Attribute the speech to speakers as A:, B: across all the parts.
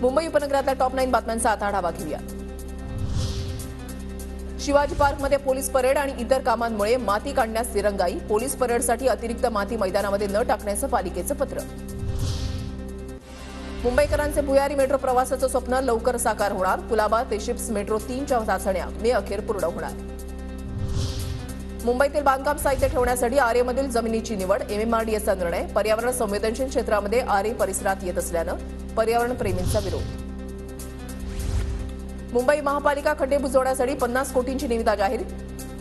A: मुंबई उपनगरातल्या टॉप 9 बातम्यांचा आता आढावा घेऊया। शिवाजी पार्कमध्ये पोलीस परेड आणि इतर कामांमुळे माती काढण्यास दिरंगाई। पोलीस परेडसाठी अतिरिक्त माती मैदानामध्ये न टाकण्याचं पालिकेचं पत्र। मुंबईकरांचे भुयारी मेट्रो प्रवासाचं स्वप्न लवकर साकार होणार। कुलाबा ते शिप्स मेट्रो 3च्या चाचण्या मे अखेर पूर्ण होणार। मुंबईतील बांधकाम साहित्य ठेवण्यासाठी आरेमधील जमिनीची निवड। एमएमआरडीएचा निर्णय। पर्यावरण संवेदनशील क्षेत्रामध्ये आरे परिसरात येत असल्यानं पर्यावरण प्रेमींचा विरोध। मुंबई महापालिका खड्डे बुजवण्यासाठी 50 कोटींची निविदा जाहीर।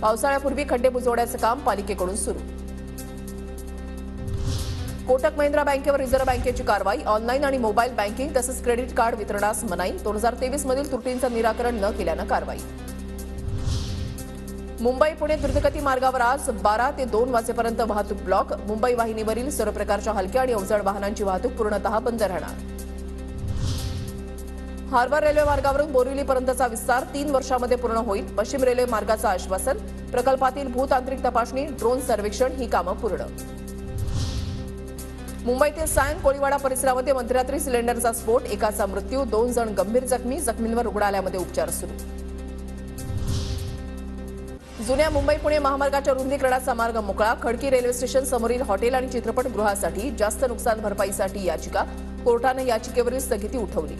A: पावसाळ्यापूर्वी खड्डे बुजवण्याचं काम पालिकेकडून सुरू। कोटक महिंद्रा बँकेवर रिझर्व्ह बँकेची कारवाई। ऑनलाईन आणि मोबाईल बँकिंग तसंच क्रेडिट कार्ड वितरणास मनाई। 2023 मधील त्रुटींचं निराकरण न केल्यानं कारवाई। मुंबई पुणे द्रुतगती मार्गावर आज 12 ते 2 वाजेपर्यंत वाहतूक ब्लॉक। मुंबई वाहिनीवरील सर्व प्रकारच्या हलक्या आणि अवजड वाहनांची वाहतूक पूर्णतः बंद राहणार। हार्बर रेल्वे मार्गावरून बोरिवलीपर्यंतचा विस्तार 3 वर्षांमध्ये पूर्ण होईल। पश्चिम रेल्वे मार्गाचं आश्वासन। प्रकल्पातील भूतांत्रिक तपासणी, ड्रोन सर्वेक्षण ही कामं पूर्ण। मुंबईतील सायन कोळीवाडा परिसरामध्ये मध्यरात्री सिलेंडरचा स्फोट। एकाचा मृत्यू, 2 जण गंभीर जखमी। जखमींवर रुग्णालयामध्ये उपचार सुरू। जुन्या मुंबई पुणे महामार्गाच्या रुंदीकरणाचा मार्ग मोकळा। खडकी रेल्वे स्टेशन समोरील हॉटेल आणि चित्रपटगृहासाठी जास्त नुकसान भरपाईसाठी याचिका। कोर्टाने याचिकेवरील स्थगिती उठवली।